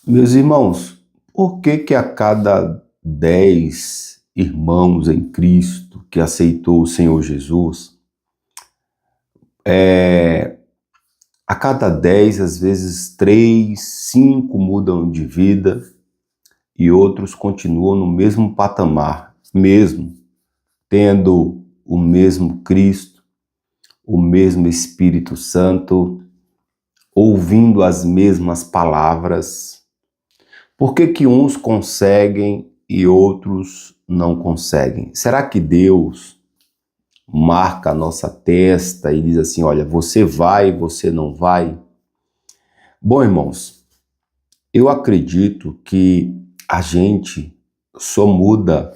Meus irmãos, por que que a cada 10 irmãos em Cristo que aceitou o Senhor Jesus, a cada 10, às vezes 3, 5 mudam de vida e outros continuam no mesmo patamar, mesmo tendo o mesmo Cristo, o mesmo Espírito Santo, ouvindo as mesmas palavras? Por que que uns conseguem e outros não conseguem? Será que Deus marca a nossa testa e diz assim, olha, você vai, você não vai? Bom, irmãos, eu acredito que a gente só muda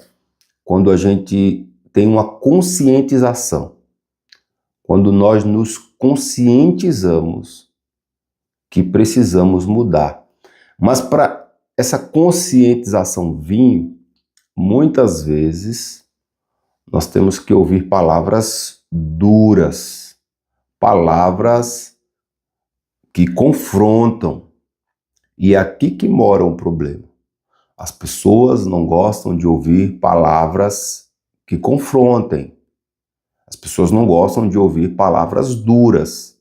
quando a gente tem uma conscientização. Quando nós nos conscientizamos que precisamos mudar. Mas para essa conscientização vir, muitas vezes nós temos que ouvir palavras duras, palavras que confrontam. E é aqui que mora o problema. As pessoas não gostam de ouvir palavras que confrontem. As pessoas não gostam de ouvir palavras duras.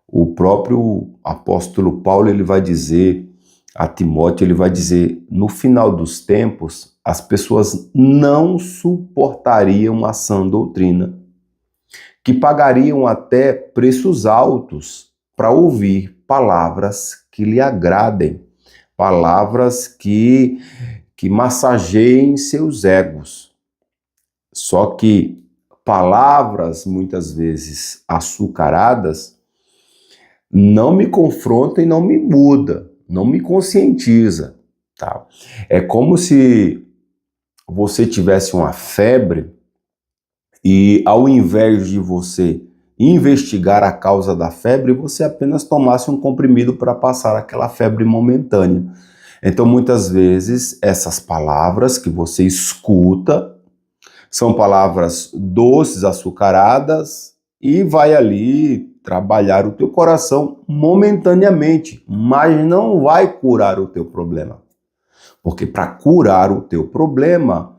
O próprio apóstolo Paulo, ele vai dizer a Timóteo, ele vai dizer, no final dos tempos, as pessoas não suportariam a sã doutrina, que pagariam até preços altos para ouvir palavras que lhe agradem, palavras que massageiem seus egos. Só que palavras, muitas vezes açucaradas, não me confronta e não me muda, não me conscientiza. Tá? É como se você tivesse uma febre e ao invés de você investigar a causa da febre, você apenas tomasse um comprimido para passar aquela febre momentânea. Então, muitas vezes, essas palavras que você escuta são palavras doces, açucaradas, e vai ali trabalhar o teu coração momentaneamente, mas não vai curar o teu problema. Porque para curar o teu problema,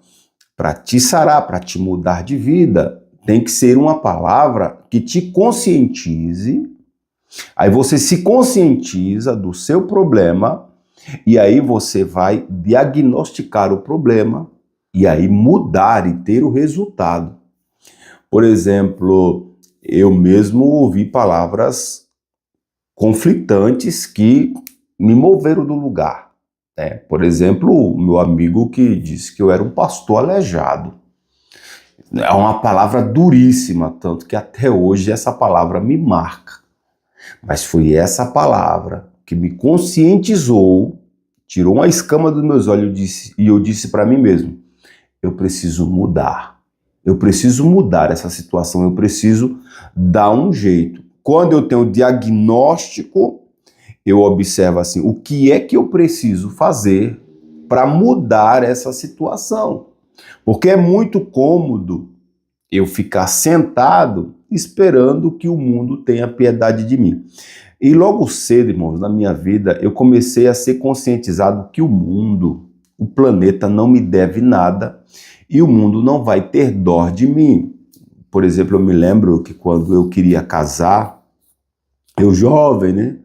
para te sarar, para te mudar de vida, tem que ser uma palavra que te conscientize. Aí você se conscientiza do seu problema e aí você vai diagnosticar o problema e aí mudar e ter o resultado. Por exemplo, eu mesmo ouvi palavras conflitantes que me moveram do lugar. Por exemplo, o meu amigo que disse que eu era um pastor aleijado. É uma palavra duríssima, tanto que até hoje essa palavra me marca. Mas foi essa palavra que me conscientizou, tirou uma escama dos meus olhos e eu disse para mim mesmo, eu preciso mudar. Eu preciso mudar essa situação, eu preciso dar um jeito. Quando eu tenho diagnóstico, eu observo assim, o que é que eu preciso fazer para mudar essa situação? Porque é muito cômodo eu ficar sentado esperando que o mundo tenha piedade de mim. E logo cedo, irmãos, na minha vida, eu comecei a ser conscientizado que o mundo, o planeta não me deve nada e o mundo não vai ter dó de mim. Por exemplo, eu me lembro que quando eu queria casar, eu jovem, né?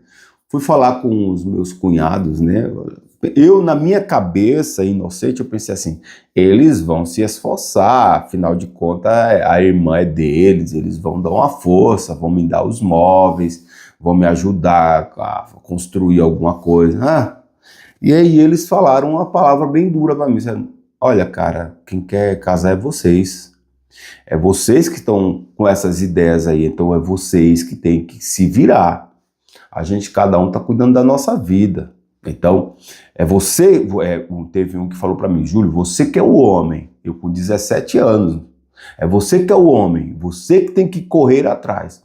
Fui falar com os meus cunhados, né? Eu, na minha cabeça, inocente, eu pensei assim, eles vão se esforçar, afinal de contas, a irmã é deles, eles vão dar uma força, vão me dar os móveis, vão me ajudar a construir alguma coisa. E aí eles falaram uma palavra bem dura para mim, disseram, olha, cara, quem quer casar é vocês. É vocês que estão com essas ideias aí, então é vocês que têm que se virar. A gente, cada um está cuidando da nossa vida. Então, teve um que falou para mim, Júlio, você que é o homem, eu com 17 anos, é você que é o homem, você que tem que correr atrás.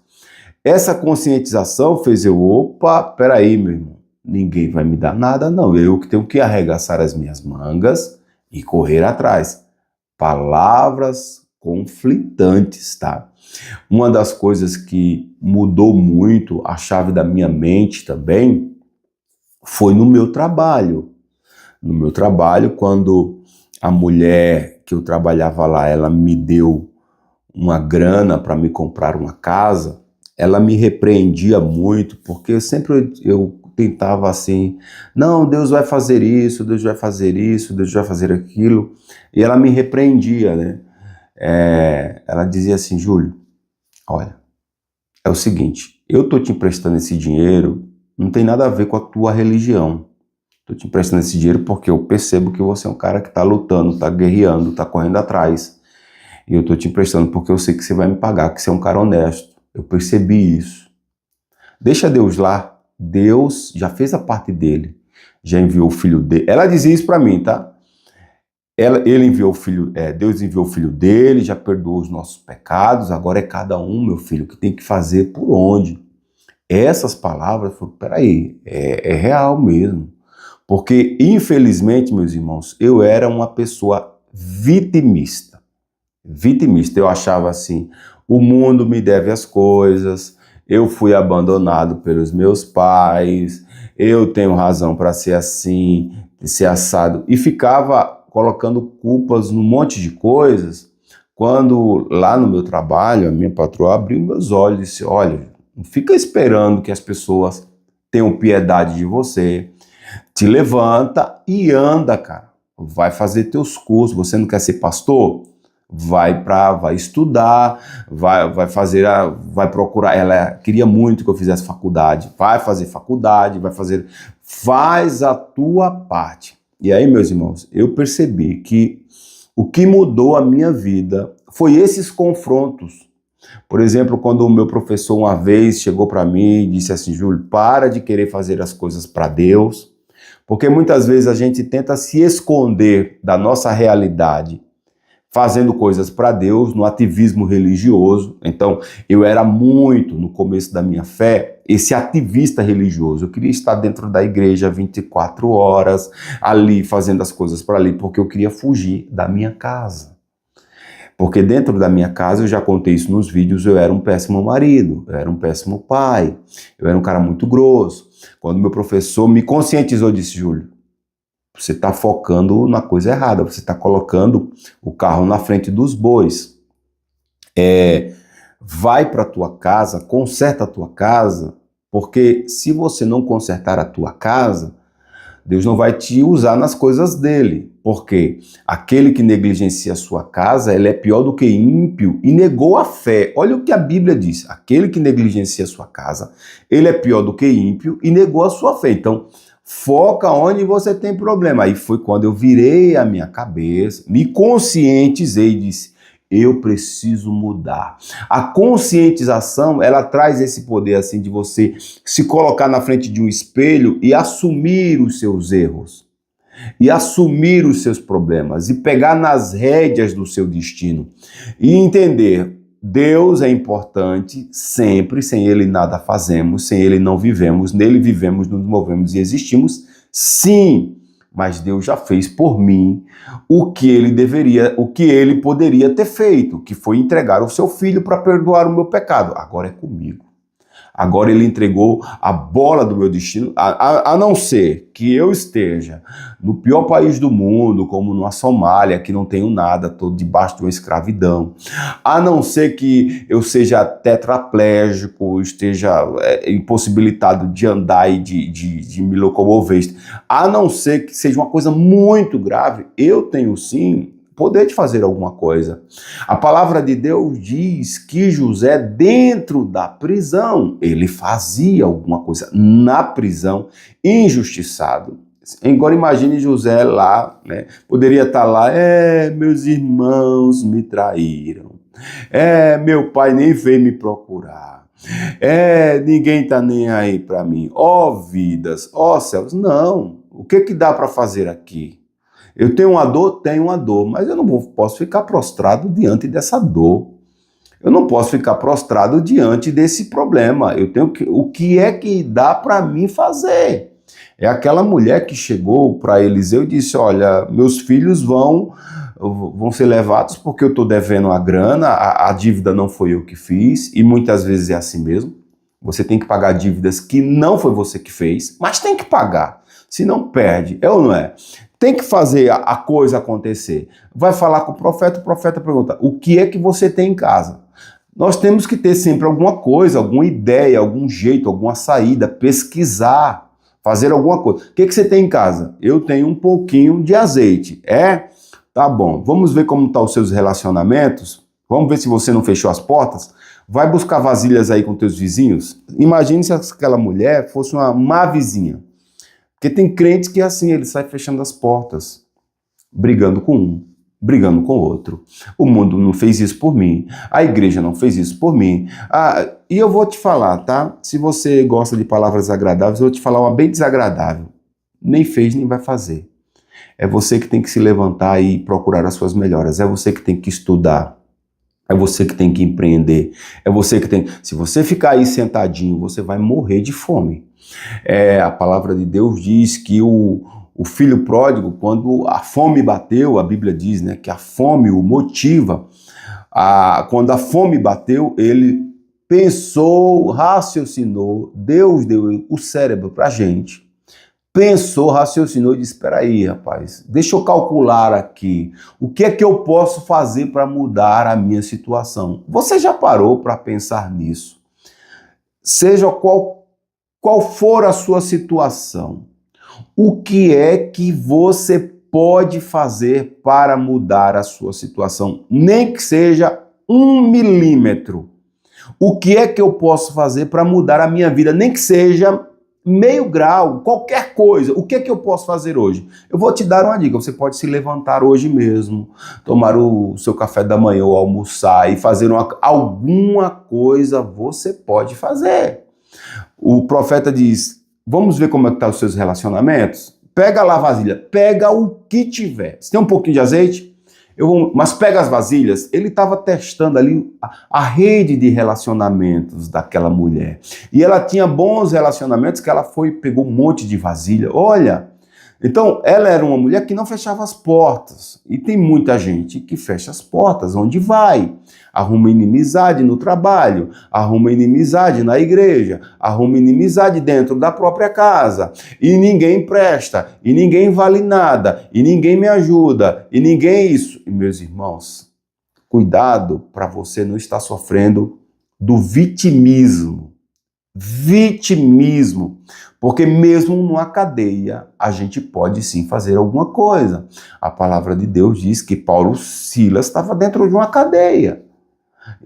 Essa conscientização fez opa, peraí, meu irmão, ninguém vai me dar nada, não, eu que tenho que arregaçar as minhas mangas e correr atrás. Palavras conflitantes, tá? Uma das coisas que mudou muito a chave da minha mente também Foi no meu trabalho. No meu trabalho, quando a mulher que eu trabalhava lá, ela me deu uma grana para me comprar uma casa, ela me repreendia muito, porque eu tentava assim, não, Deus vai fazer isso, Deus vai fazer isso, Deus vai fazer aquilo, e ela me repreendia, né? Ela dizia assim, Júlio, olha, é o seguinte, eu tô te emprestando esse dinheiro, não tem nada a ver com a tua religião. Tô te emprestando esse dinheiro porque eu percebo que você é um cara que tá lutando, tá guerreando, tá correndo atrás. E eu tô te emprestando porque eu sei que você vai me pagar, que você é um cara honesto. Eu percebi isso. Deixa Deus lá. Deus já fez a parte dele. Já enviou o filho dele. Ela dizia isso pra mim, tá? Ele enviou o filho, Deus enviou o filho dele, já perdoou os nossos pecados, agora é cada um, meu filho, que tem que fazer por onde. Essas palavras, eu falei, peraí, é real mesmo. Porque, infelizmente, meus irmãos, eu era uma pessoa vitimista. Vitimista, eu achava assim, o mundo me deve as coisas, eu fui abandonado pelos meus pais, eu tenho razão para ser assim, ser assado. E ficava colocando culpas num monte de coisas, quando lá no meu trabalho, a minha patroa abriu meus olhos e disse, olha, não fica esperando que as pessoas tenham piedade de você, te levanta e anda, cara. Vai fazer teus cursos. Você não quer ser pastor? Vai estudar, vai procurar. Ela queria muito que eu fizesse faculdade. Vai fazer faculdade, faz a tua parte. E aí, meus irmãos, eu percebi que o que mudou a minha vida foi esses confrontos. Por exemplo, quando o meu professor uma vez chegou para mim e disse assim, Júlio, para de querer fazer as coisas para Deus, porque muitas vezes a gente tenta se esconder da nossa realidade fazendo coisas para Deus, no ativismo religioso. Então, eu era muito, no começo da minha fé, esse ativista religioso. Eu queria estar dentro da igreja 24 horas, ali, fazendo as coisas para ali, porque eu queria fugir da minha casa. Porque dentro da minha casa, eu já contei isso nos vídeos, eu era um péssimo marido, eu era um péssimo pai, eu era um cara muito grosso. Quando meu professor me conscientizou, disse, Júlio, você está focando na coisa errada, você está colocando o carro na frente dos bois. Vai para a tua casa, conserta a tua casa, porque se você não consertar a tua casa, Deus não vai te usar nas coisas dele, porque aquele que negligencia a sua casa, ele é pior do que ímpio e negou a fé. Olha o que a Bíblia diz, aquele que negligencia a sua casa, ele é pior do que ímpio e negou a sua fé. Então, foca onde você tem problema. Aí foi quando eu virei a minha cabeça, me conscientizei e disse, eu preciso mudar. A conscientização, ela traz esse poder assim de você se colocar na frente de um espelho e assumir os seus erros, e assumir os seus problemas, e pegar nas rédeas do seu destino, e entender, Deus é importante sempre, sem Ele nada fazemos, sem Ele não vivemos, nele vivemos, nos movemos e existimos, sim, mas Deus já fez por mim o que Ele poderia ter feito, que foi entregar o seu filho para perdoar o meu pecado. Agora é comigo. Agora ele entregou a bola do meu destino, a não ser que eu esteja no pior país do mundo, como na Somália, que não tenho nada, estou debaixo de uma escravidão. A não ser que eu seja tetraplégico, esteja impossibilitado de andar e de me locomover. A não ser que seja uma coisa muito grave, eu tenho sim poder de fazer alguma coisa. A palavra de Deus diz que José, dentro da prisão, ele fazia alguma coisa na prisão, injustiçado. Agora imagine José lá, né? Poderia estar lá, meus irmãos me traíram, meu pai nem veio me procurar, ninguém está nem aí para mim, ó vidas, ó céus. Não, o que dá para fazer aqui? Eu tenho uma dor, mas eu não posso ficar prostrado diante dessa dor. Eu não posso ficar prostrado diante desse problema. O que é que dá para mim fazer? É aquela mulher que chegou para Eliseu e disse, olha, meus filhos vão ser levados porque eu estou devendo a grana, a dívida não foi eu que fiz, e muitas vezes é assim mesmo. Você tem que pagar dívidas que não foi você que fez, mas tem que pagar. senão perde, é ou não é? Tem que fazer a coisa acontecer. Vai falar com o profeta pergunta, o que é que você tem em casa? Nós temos que ter sempre alguma coisa, alguma ideia, algum jeito, alguma saída, pesquisar, fazer alguma coisa. O que você tem em casa? Eu tenho um pouquinho de azeite. É? Tá bom. Vamos ver como estão os seus relacionamentos? Vamos ver se você não fechou as portas? Vai buscar vasilhas aí com teus vizinhos? Imagine se aquela mulher fosse uma má vizinha. Porque tem crentes que assim, ele sai fechando as portas, brigando com um, brigando com o outro. O mundo não fez isso por mim, a igreja não fez isso por mim. E eu vou te falar, tá? Se você gosta de palavras agradáveis, eu vou te falar uma bem desagradável. Nem fez, nem vai fazer. É você que tem que se levantar e procurar as suas melhoras. É você que tem que estudar. É você que tem que empreender. É você que tem... Se você ficar aí sentadinho, você vai morrer de fome. A palavra de Deus diz que o filho pródigo, quando a fome bateu, a Bíblia diz, né, que a fome o motiva. Quando a fome bateu, ele pensou, raciocinou, Deus deu o cérebro pra gente. Pensou, raciocinou e disse, espera aí, rapaz, deixa eu calcular aqui, o que é que eu posso fazer para mudar a minha situação? Você já parou para pensar nisso? Seja qual for a sua situação, o que é que você pode fazer para mudar a sua situação? Nem que seja 1 milímetro. O que é que eu posso fazer para mudar a minha vida? Nem que seja meio grau, qualquer coisa. O que é que eu posso fazer hoje? Eu vou te dar uma dica. Você pode se levantar hoje mesmo, tomar o seu café da manhã ou almoçar e fazer alguma coisa. Você pode fazer. O profeta diz, vamos ver como é que estão os seus relacionamentos? Pega lá a vasilha, pega o que tiver. Se tem um pouquinho de azeite, mas pega as vasilhas. Ele estava testando ali a rede de relacionamentos daquela mulher. E ela tinha bons relacionamentos que ela pegou um monte de vasilha. Olha, então ela era uma mulher que não fechava as portas. E tem muita gente que fecha as portas onde vai. Arruma inimizade no trabalho, arruma inimizade na igreja, arruma inimizade dentro da própria casa. E ninguém presta, e ninguém vale nada, e ninguém me ajuda, e ninguém isso. E meus irmãos, cuidado para você não estar sofrendo do vitimismo. Vitimismo. Porque mesmo numa cadeia, a gente pode sim fazer alguma coisa. A palavra de Deus diz que Paulo e Silas estavam dentro de uma cadeia.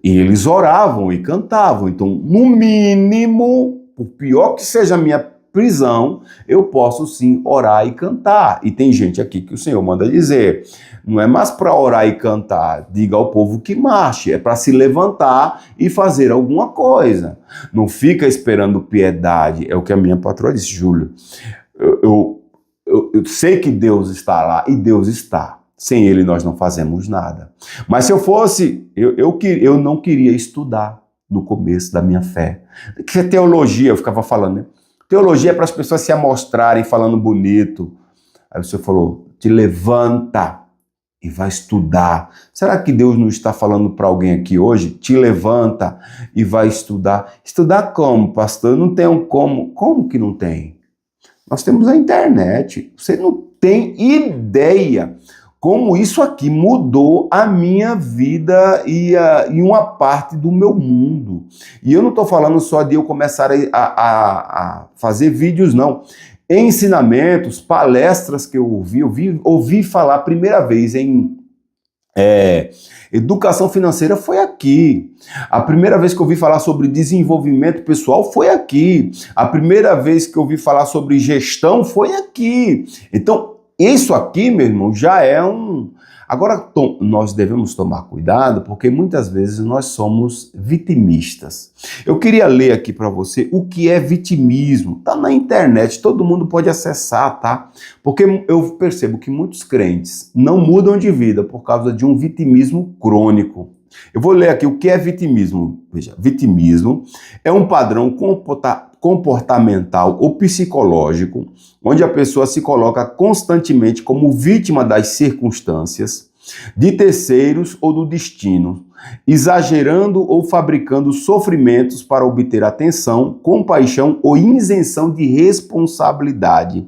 E eles oravam e cantavam. Então, no mínimo, por pior que seja a minha prisão, eu posso sim orar e cantar. E tem gente aqui que o Senhor manda dizer, não é mais para orar e cantar, diga ao povo que marche, é para se levantar e fazer alguma coisa. Não fica esperando piedade, é o que a minha patroa disse, Júlio. Eu sei que Deus está lá, e Deus está. Sem ele nós não fazemos nada. Mas se eu fosse, eu não queria estudar no começo da minha fé. Que teologia, eu ficava falando, né? Teologia é para as pessoas se amostrarem falando bonito. Aí o Senhor falou, te levanta e vai estudar. Será que Deus não está falando para alguém aqui hoje? Te levanta e vai estudar. Estudar como, pastor? Eu não tenho como. Como que não tem? Nós temos a internet. Você não tem ideia como isso aqui mudou a minha vida e uma parte do meu mundo. E eu não estou falando só de eu começar a fazer vídeos, não. Ensinamentos, palestras que eu ouvi falar a primeira vez em educação financeira foi aqui. A primeira vez que eu ouvi falar sobre desenvolvimento pessoal foi aqui. A primeira vez que eu ouvi falar sobre gestão foi aqui. Então, isso aqui, meu irmão, já é um... Agora, nós devemos tomar cuidado, porque muitas vezes nós somos vitimistas. Eu queria ler aqui para você o que é vitimismo. Está na internet, todo mundo pode acessar, tá? Porque eu percebo que muitos crentes não mudam de vida por causa de um vitimismo crônico. Eu vou ler aqui o que é vitimismo. Veja, vitimismo é um padrão comportamental ou psicológico, onde a pessoa se coloca constantemente como vítima das circunstâncias de terceiros ou do destino, exagerando ou fabricando sofrimentos para obter atenção, compaixão ou isenção de responsabilidade.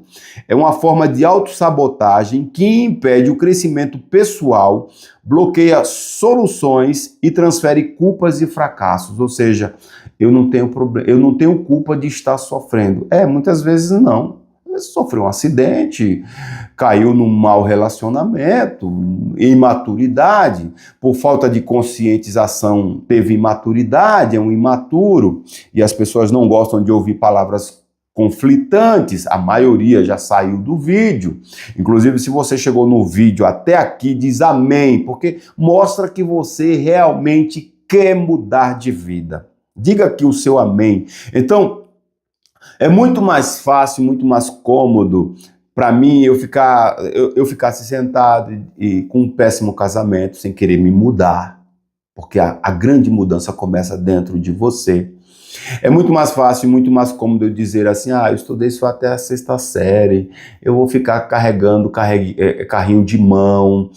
É uma forma de autossabotagem que impede o crescimento pessoal, bloqueia soluções e transfere culpas e fracassos. Ou seja, eu não tenho culpa de estar sofrendo. Muitas vezes não. Sofreu um acidente, caiu num mau relacionamento, imaturidade, por falta de conscientização teve imaturidade, é um imaturo, e as pessoas não gostam de ouvir palavras conflitantes, a maioria já saiu do vídeo. Inclusive, se você chegou no vídeo até aqui, diz amém, porque mostra que você realmente quer mudar de vida. Diga aqui o seu amém. Então, é muito mais fácil, muito mais cômodo para mim eu ficasse sentado e com um péssimo casamento sem querer me mudar, porque a grande mudança começa dentro de você. É muito mais fácil e muito mais cômodo eu dizer assim, eu estudei só até a 6ª série, eu vou ficar carregando carrinho de mão,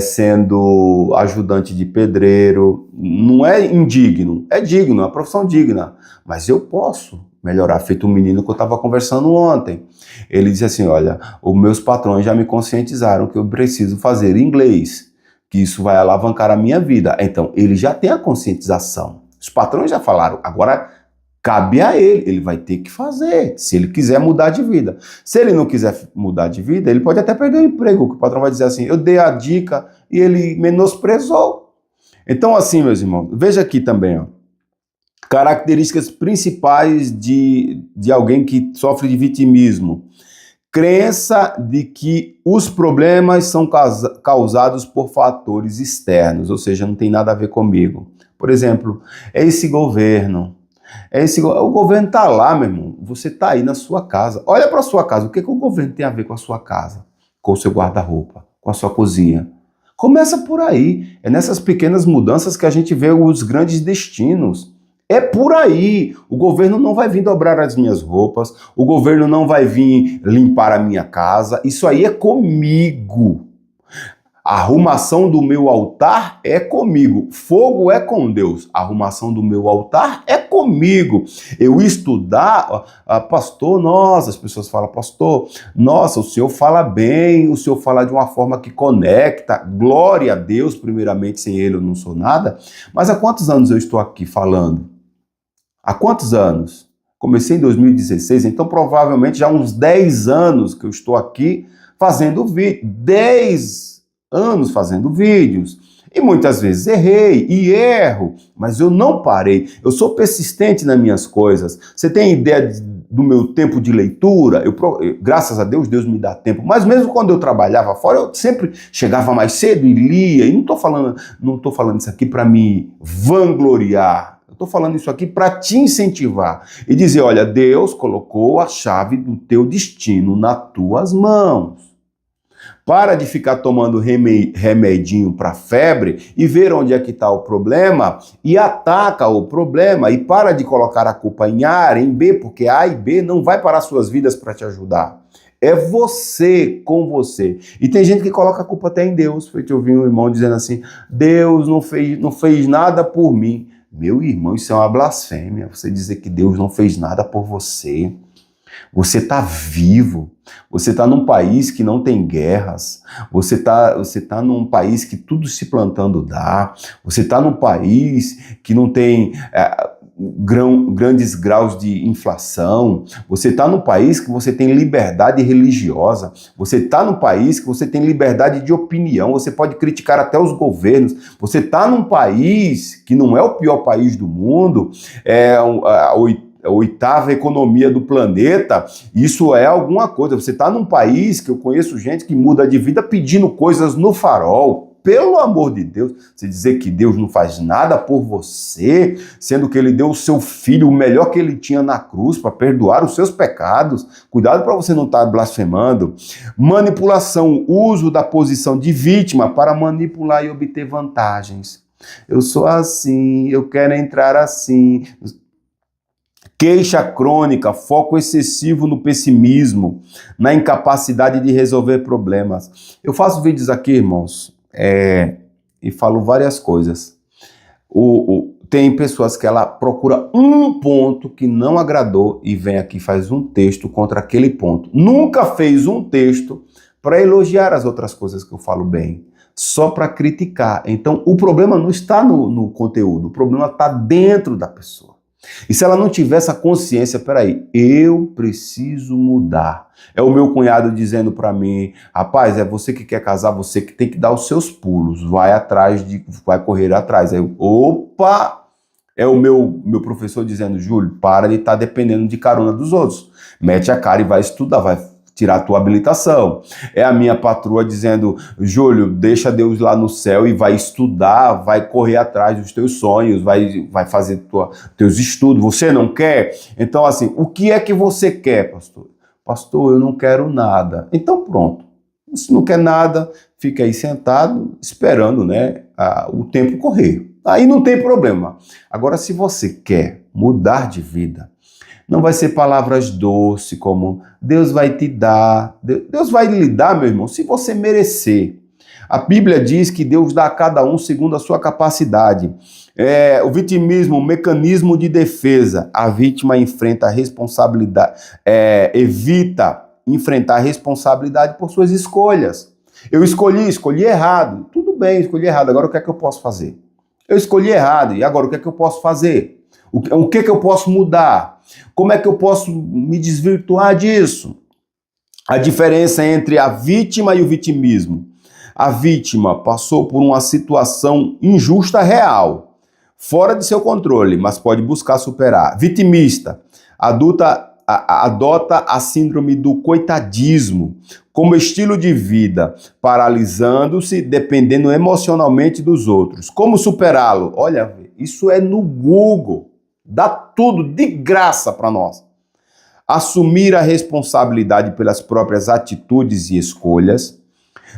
sendo ajudante de pedreiro. Não é indigno, é digno, é uma profissão digna, mas eu posso melhorar, feito um menino que eu estava conversando ontem. Ele disse assim, olha, os meus patrões já me conscientizaram que eu preciso fazer inglês, que isso vai alavancar a minha vida. Então, ele já tem a conscientização. Os patrões já falaram, agora cabe a ele vai ter que fazer, se ele quiser mudar de vida. Se ele não quiser mudar de vida, ele pode até perder o emprego, que o patrão vai dizer assim, eu dei a dica e ele menosprezou. Então, assim, meus irmãos, veja aqui também, características principais de alguém que sofre de vitimismo. Crença de que os problemas são causados por fatores externos, ou seja, não tem nada a ver comigo. Por exemplo, esse governo. O governo está lá, meu irmão. Você está aí na sua casa. Olha para a sua casa. O que o governo tem a ver com a sua casa? Com o seu guarda-roupa, com a sua cozinha. Começa por aí. É nessas pequenas mudanças que a gente vê os grandes destinos. É por aí. O governo não vai vir dobrar as minhas roupas, o governo não vai vir limpar a minha casa. Isso aí é comigo. A arrumação do meu altar é comigo. Fogo é com Deus. A arrumação do meu altar é comigo. Eu estudar, pastor, nossa, as pessoas falam, pastor, nossa, o senhor fala bem, o senhor fala de uma forma que conecta. Glória a Deus, primeiramente, sem ele eu não sou nada. Mas há quantos anos eu estou aqui falando? Há quantos anos? Comecei em 2016, então provavelmente já há uns 10 anos que eu estou aqui fazendo vídeo. 10 anos fazendo vídeos. E muitas vezes errei e erro, mas eu não parei. Eu sou persistente nas minhas coisas. Você tem ideia do meu tempo de leitura? Graças a Deus, Deus me dá tempo. Mas mesmo quando eu trabalhava fora, eu sempre chegava mais cedo e lia. E não estou falando isso aqui para me vangloriar. Estou falando isso aqui para te incentivar e dizer, olha, Deus colocou a chave do teu destino nas tuas mãos. Para de ficar tomando remedinho para febre e ver onde é que está o problema e ataca o problema e para de colocar a culpa em A, em B, porque A e B não vai parar suas vidas para te ajudar. É você com você. E tem gente que coloca a culpa até em Deus. Eu ouvi um irmão dizendo assim, Deus não fez nada por mim. Meu irmão, isso é uma blasfêmia, você dizer que Deus não fez nada por você. Você está vivo, você está num país que não tem guerras, você tá num país que tudo se plantando dá, você está num país que não tem grandes graus de inflação, você está num país que você tem liberdade religiosa, você está num país que você tem liberdade de opinião, você pode criticar até os governos, você está num país que não é o pior país do mundo, a 8ª economia do planeta, isso é alguma coisa. Você está num país que eu conheço gente que muda de vida pedindo coisas no farol. Pelo amor de Deus, você dizer que Deus não faz nada por você, sendo que ele deu o seu filho, o melhor que ele tinha na cruz, para perdoar os seus pecados. Cuidado para você não estar blasfemando. Manipulação, uso da posição de vítima para manipular e obter vantagens. Eu sou assim, eu quero entrar assim. Queixa crônica, foco excessivo no pessimismo, na incapacidade de resolver problemas. Eu faço vídeos aqui, irmãos, e falo várias coisas. Tem pessoas que ela procura um ponto que não agradou e vem aqui e faz um texto contra aquele ponto. Nunca fez um texto para elogiar as outras coisas que eu falo bem, só para criticar. Então, o problema não está no conteúdo, o problema está dentro da pessoa. E se ela não tiver essa consciência, peraí, eu preciso mudar. É o meu cunhado dizendo para mim, rapaz, é você que quer casar, você que tem que dar os seus pulos, vai correr atrás. Aí eu, opa! É o meu professor dizendo, Júlio, para de estar dependendo de carona dos outros. Mete a cara e vai estudar, vai tirar a tua habilitação. É a minha patroa dizendo, Júlio, deixa Deus lá no céu e vai estudar, vai correr atrás dos teus sonhos, vai fazer teus estudos. Você não quer? Então, assim, o que é que você quer, pastor? Pastor, eu não quero nada. Então, pronto. Se não quer nada, fica aí sentado, esperando, né, o tempo correr. Aí não tem problema. Agora, se você quer mudar de vida, não vai ser palavras doces como Deus vai te dar. Deus vai lhe dar, meu irmão, se você merecer. A Bíblia diz que Deus dá a cada um segundo a sua capacidade. O vitimismo, um mecanismo de defesa. A vítima enfrenta a responsabilidade, evita enfrentar a responsabilidade por suas escolhas. Eu escolhi errado. Tudo bem, escolhi errado. Agora o que é que eu posso fazer? Eu escolhi errado. E agora o que é que eu posso fazer? O que é que eu posso mudar? Como é que eu posso me desvirtuar disso? A diferença entre a vítima e o vitimismo. A vítima passou por uma situação injusta real, fora de seu controle, mas pode buscar superar. Vitimista, adota a síndrome do coitadismo como estilo de vida, paralisando-se, dependendo emocionalmente dos outros. Como superá-lo? Olha, isso é no Google. Dá tudo de graça para nós. Assumir a responsabilidade pelas próprias atitudes e escolhas,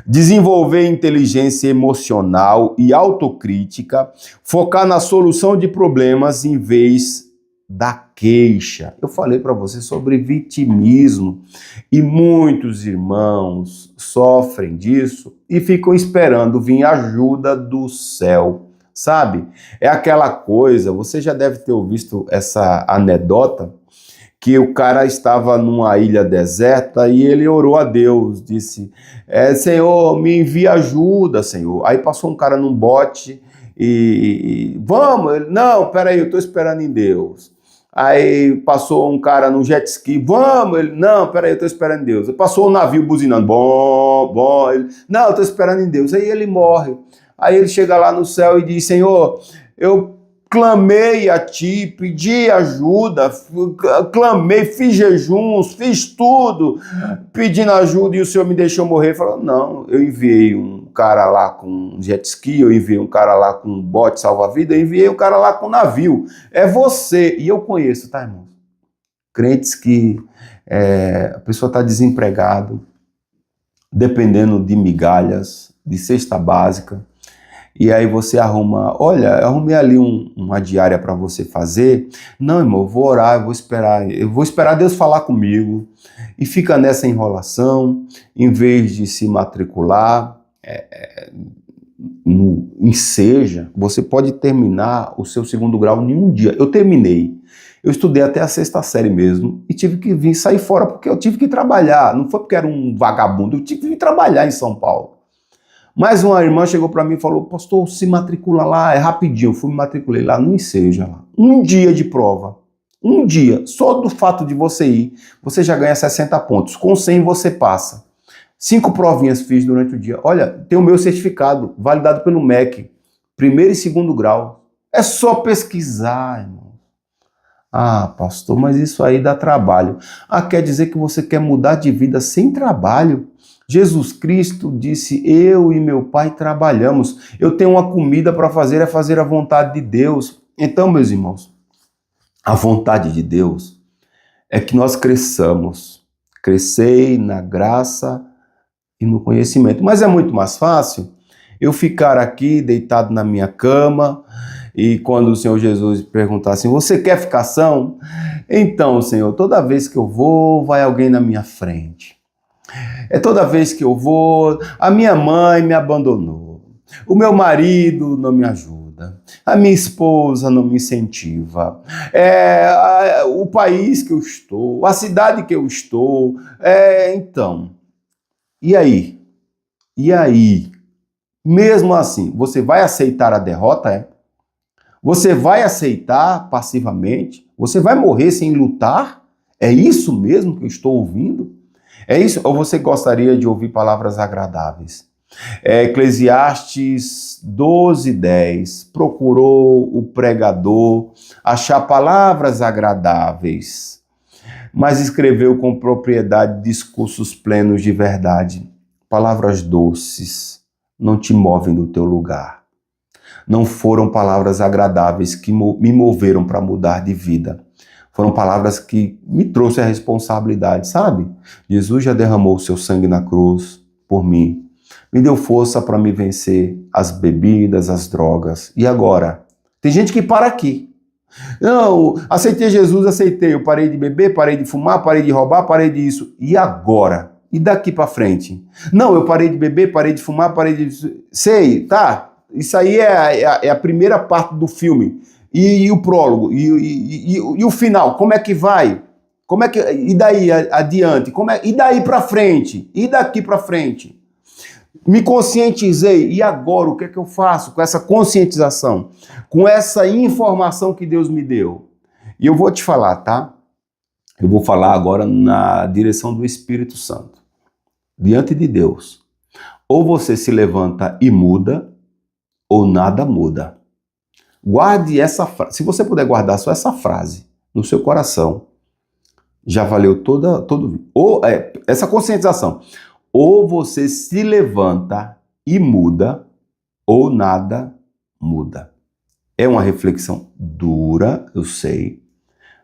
desenvolver inteligência emocional e autocrítica, focar na solução de problemas em vez da queixa. Eu falei para você sobre vitimismo e muitos irmãos sofrem disso e ficam esperando vir ajuda do céu. Sabe? É aquela coisa, você já deve ter ouvido essa anedota, que o cara estava numa ilha deserta e ele orou a Deus, disse, Senhor, me envia ajuda, Senhor. Aí passou um cara num bote vamos, ele, não, peraí, eu estou esperando em Deus. Aí passou um cara num jet ski, vamos, ele, não, peraí, eu estou esperando em Deus. Passou um navio buzinando, bom, ele, não, eu estou esperando em Deus. Aí ele morre. Aí ele chega lá no céu e diz, Senhor, eu clamei a ti, pedi ajuda, clamei, fiz jejuns, fiz tudo, pedindo ajuda e o Senhor me deixou morrer. Ele falou, não, eu enviei um cara lá com um jet ski, eu enviei um cara lá com um bote salva-vida, eu enviei um cara lá com um navio. É você. E eu conheço, tá, irmão? Crentes que a pessoa está desempregada, dependendo de migalhas, de cesta básica, e aí você arruma, olha, eu arrumei ali uma diária para você fazer. Não, irmão, eu vou orar, eu vou esperar Deus falar comigo. E fica nessa enrolação, em vez de se matricular em Seja, você pode terminar o seu segundo grau em um dia. Eu terminei. Eu estudei até a 6ª série mesmo e tive que sair fora porque eu tive que trabalhar. Não foi porque era um vagabundo, eu tive que vir trabalhar em São Paulo. Mas uma irmã chegou para mim e falou, pastor, se matricula lá, é rapidinho. Eu fui me matriculei lá no Enseja, lá. Um dia de prova. Um dia. Só do fato de você ir, você já ganha 60 pontos. Com 100 você passa. 5 provinhas fiz durante o dia. Olha, tem o meu certificado, validado pelo MEC. 1º e 2º grau. É só pesquisar, irmão. Ah, pastor, mas isso aí dá trabalho. Ah, quer dizer que você quer mudar de vida sem trabalho? Jesus Cristo disse, eu e meu Pai trabalhamos. Eu tenho uma comida para fazer, é fazer a vontade de Deus. Então, meus irmãos, a vontade de Deus é que nós cresçamos. Crescei na graça e no conhecimento. Mas é muito mais fácil eu ficar aqui deitado na minha cama e quando o Senhor Jesus perguntar assim, você quer ficar são? Então, Senhor, toda vez que eu vou, vai alguém na minha frente. Toda vez que eu vou, a minha mãe me abandonou. O meu marido não me ajuda. A minha esposa não me incentiva. O país que eu estou, a cidade que eu estou. Então, e aí? E aí? Mesmo assim, você vai aceitar a derrota? Você vai aceitar passivamente? Você vai morrer sem lutar? É isso mesmo que eu estou ouvindo? É isso? Ou você gostaria de ouvir palavras agradáveis? Eclesiastes 12:10. Procurou o pregador achar palavras agradáveis, mas escreveu com propriedade discursos plenos de verdade. Palavras doces não te movem do teu lugar. Não foram palavras agradáveis que me moveram para mudar de vida. Foram palavras que me trouxeram a responsabilidade, sabe? Jesus já derramou o seu sangue na cruz por mim. Me deu força para me vencer as bebidas, as drogas. E agora? Tem gente que para aqui. Não, aceitei Jesus, aceitei. Eu parei de beber, parei de fumar, parei de roubar, parei disso. E agora? E daqui para frente? Não, eu parei de beber, parei de fumar, parei de... Sei, tá? Isso aí é a primeira parte do filme. E o prólogo? E o final? Como é que vai? E daí adiante? E daí para frente? E daqui para frente? Me conscientizei, e agora o que é que eu faço com essa conscientização? Com essa informação que Deus me deu? E eu vou te falar, tá? Eu vou falar agora na direção do Espírito Santo. Diante de Deus. Ou você se levanta e muda, ou nada muda. Guarde essa frase. Se você puder guardar só essa frase no seu coração, já valeu todo. Essa conscientização. Ou você se levanta e muda, ou nada muda. É uma reflexão dura, eu sei,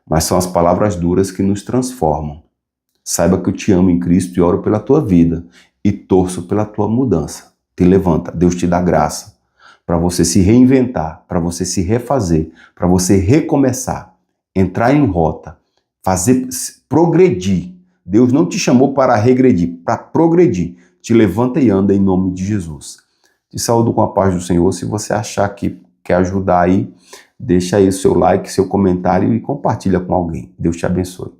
mas são as palavras duras que nos transformam. Saiba que eu te amo em Cristo e oro pela tua vida e torço pela tua mudança. Te levanta, Deus te dá graça para você se reinventar, para você se refazer, para você recomeçar, entrar em rota, progredir. Deus não te chamou para regredir, para progredir. Te levanta e anda em nome de Jesus. Te saúdo com a paz do Senhor. Se você achar que quer ajudar aí, deixa aí o seu like, seu comentário e compartilha com alguém. Deus te abençoe.